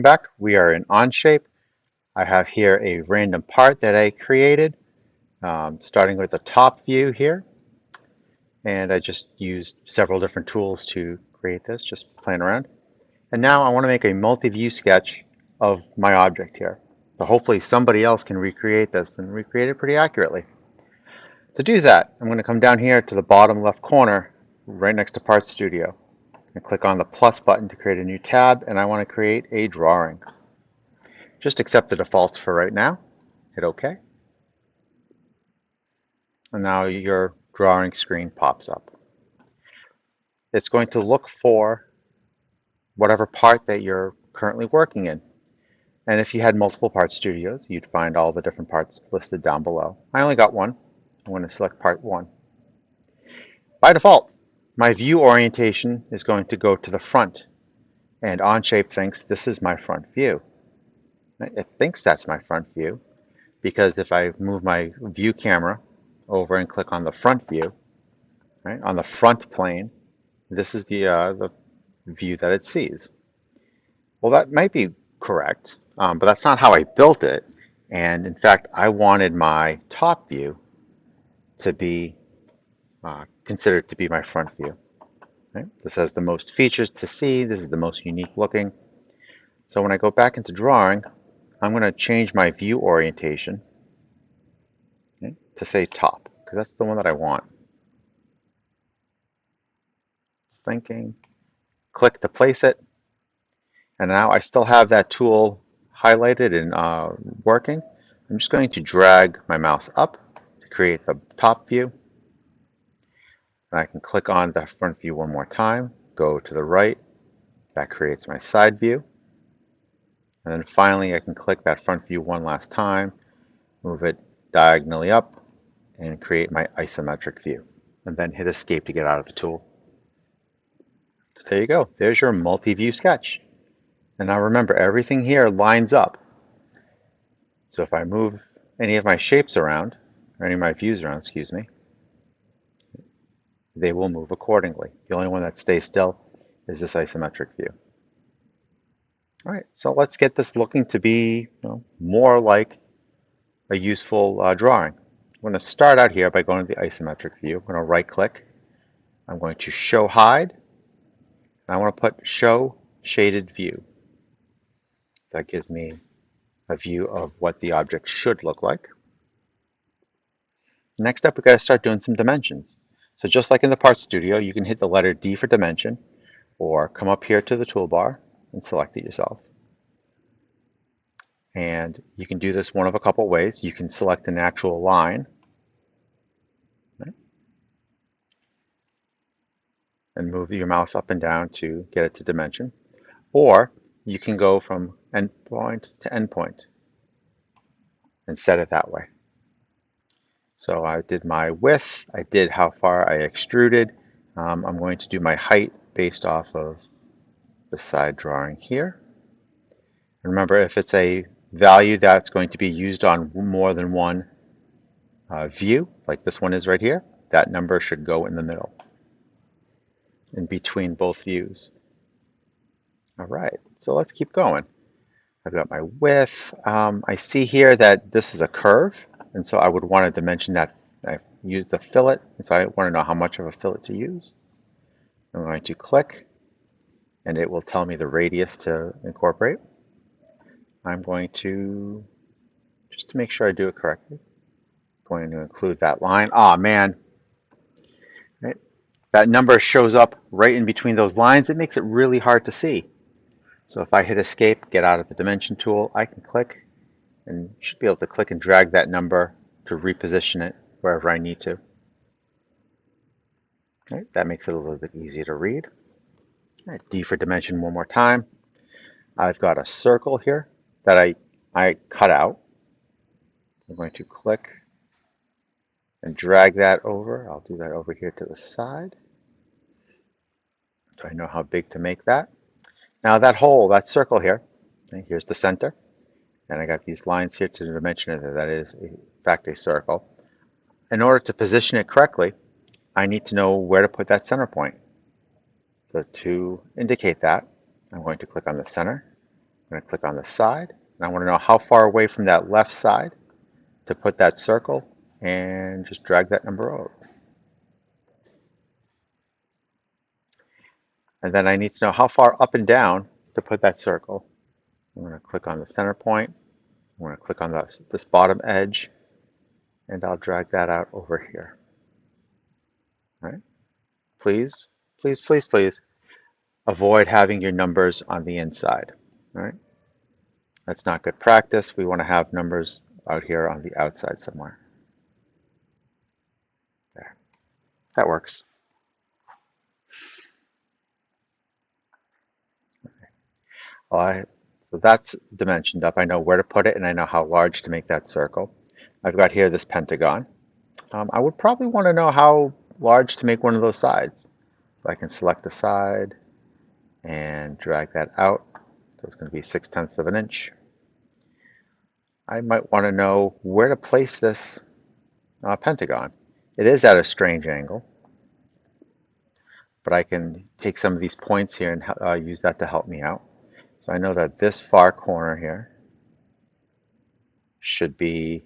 back. We are in OnShape. I have here a random part that I created, starting with the top view here. And I just used several different tools to create this, just playing around. And now I want to make a multi-view sketch of my object here. So hopefully somebody else can recreate this and recreate it pretty accurately. To do that, I'm going to come down here to the bottom left corner, right next to Part Studio, and click on the plus button to create a new tab, and I want to create a drawing. Just accept the defaults for right now. Hit OK. And now your drawing screen pops up. It's going to look for whatever part that you're currently working in. And if you had multiple part studios, you'd find all the different parts listed down below. I only got one. I'm going to select part 1. By default, my view orientation is going to go to the front. And OnShape thinks this is my front view. It thinks that's my front view because if I move my view camera over and click on the front view, right, on the front plane, this is the view that it sees. Well, that might be correct, but that's not how I built it. And in fact, I wanted my top view to be considered to be my front view. Right? This has the most features to see. This is the most unique looking. So when I go back into drawing, I'm going to change my view orientation, okay, to say top, because that's the one that I want. Thinking, click to place it, and now I still have that tool highlighted and working. I'm just going to drag my mouse up to create the top view. And I can click on the front view one more time, go to the right, that creates my side view. And then finally I can click that front view one last time, move it diagonally up, and create my isometric view. And then hit escape to get out of the tool. So there you go, there's your multi-view sketch. And now remember, everything here lines up. So if I move any of my shapes around, or any of my views around, excuse me, they will move accordingly. The only one that stays still is this isometric view. All right, so let's get this looking to be more like a useful drawing. I'm going to start out here by going to the isometric view. I'm going to right click. I'm going to show hide. And I want to put show shaded view. That gives me a view of what the object should look like. Next up, we've got to start doing some dimensions. So just like in the Part Studio, you can hit the letter D for dimension, or come up here to the toolbar and select it yourself. And you can do this one of a couple ways. You can select an actual line, right, and move your mouse up and down to get it to dimension. Or you can go from endpoint to endpoint and set it that way. So I did my width, I did how far I extruded. I'm going to do my height based off of the side drawing here. And remember, if it's a value that's going to be used on more than one view, like this one is right here, that number should go in the middle, in between both views. All right, so let's keep going. I've got my width. I see here that this is a curve, and so I would want to dimension that. I use the fillet, and so I want to know how much of a fillet to use. I'm going to click, and it will tell me the radius to incorporate. I'm going to, just to make sure I do it correctly, going to include that line. Ah, man, right? That number shows up right in between those lines. It makes it really hard to see. So if I hit escape, get out of the dimension tool, I can click and should be able to click and drag that number to reposition it wherever I need to. Right, that makes it a little bit easier to read. Right, D for dimension one more time. I've got a circle here that I cut out. I'm going to click and drag that over. I'll do that over here to the side. So I know how big to make that. Now that hole, that circle here, okay, here's the center. And I got these lines here to dimension it. That is, in fact, a circle. In order to position it correctly, I need to know where to put that center point. So to indicate that, I'm going to click on the center, I'm going to click on the side, and I want to know how far away from that left side to put that circle, and just drag that number over. And then I need to know how far up and down to put that circle. I'm going to click on the center point. I'm going to click on this bottom edge, and I'll drag that out over here. All right? Please, please, please, please avoid having your numbers on the inside. All right? That's not good practice. We want to have numbers out here on the outside somewhere. There. That works. So that's dimensioned up. I know where to put it, and I know how large to make that circle. I've got here this pentagon. I would probably want to know how large to make one of those sides. So I can select the side and drag that out. So it's going to be 6/10 of an inch. I might want to know where to place this pentagon. It is at a strange angle, but I can take some of these points here and use that to help me out. So I know that this far corner here should be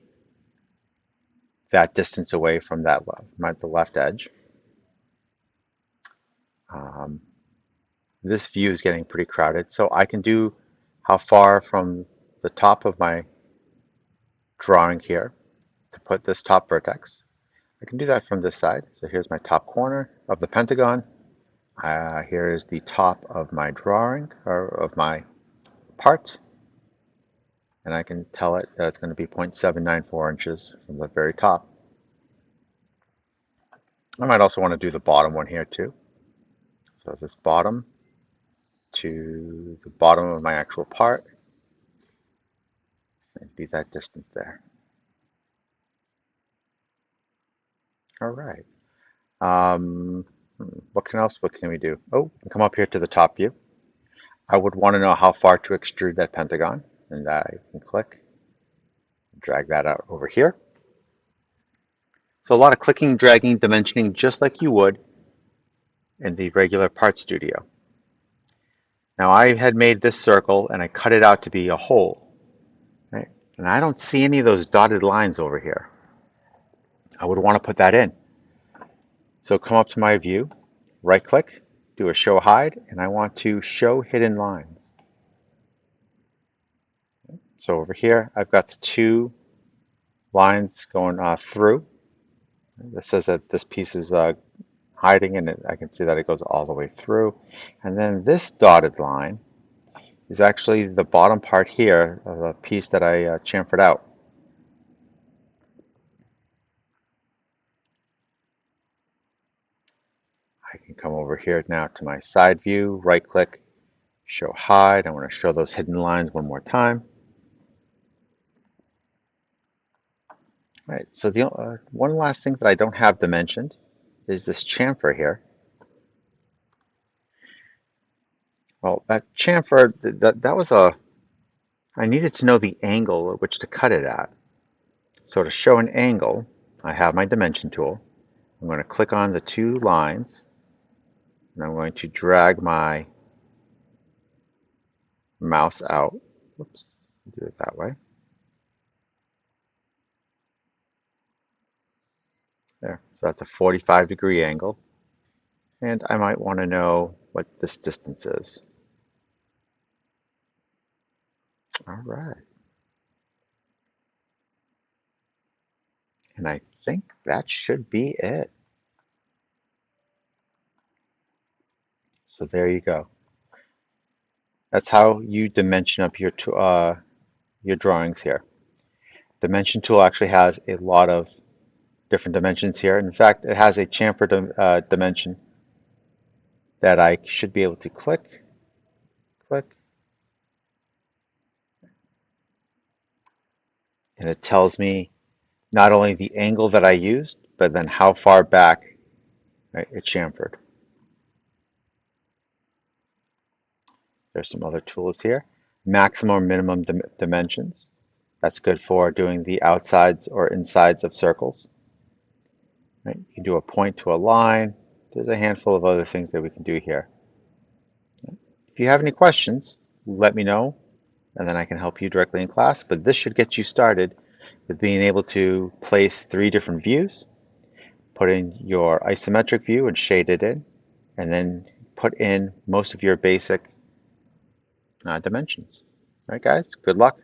that distance away from the left edge. This view is getting pretty crowded, so I can do how far from the top of my drawing here to put this top vertex. I can do that from this side. So here's my top corner of the pentagon. Here is the top of my drawing, or of my part. And I can tell it that it's going to be 0.794 inches from the very top. I might also want to do the bottom one here too. So this bottom to the bottom of my actual part, and be that distance there. All right. What can we do? Oh, come up here to the top view. I would want to know how far to extrude that pentagon, and I can click, drag that out over here. So a lot of clicking, dragging, dimensioning, just like you would in the regular part studio. Now I had made this circle and I cut it out to be a hole, right? And I don't see any of those dotted lines over here. I would want to put that in. So come up to my view, right click, do a show hide, and I want to show hidden lines. So over here, I've got the two lines going through. This says that this piece is hiding, and I can see that it goes all the way through. And then this dotted line is actually the bottom part here of a piece that I chamfered out. I can come over here now to my side view, right click, show hide. I want to show those hidden lines one more time. All right, so the one last thing that I don't have dimensioned is this chamfer here. Well, that chamfer, that was I needed to know the angle at which to cut it at. So to show an angle, I have my dimension tool. I'm going to click on the two lines, and I'm going to drag my mouse out. Whoops, do it that way. There, so that's a 45-degree angle. And I might want to know what this distance is. All right. And I think that should be it. So there you go. That's how you dimension up your drawings here. Dimension tool actually has a lot of different dimensions here. In fact, it has a chamfer dimension that I should be able to click, and it tells me not only the angle that I used, but then how far back, right, it chamfered. There's some other tools here. Maximum or minimum dimensions. That's good for doing the outsides or insides of circles. Right? You can do a point to a line. There's a handful of other things that we can do here. If you have any questions, let me know. and then I can help you directly in class. But this should get you started with being able to place 3 different views, put in your isometric view and shade it in, and then put in most of your basic dimensions. All right, guys, good luck.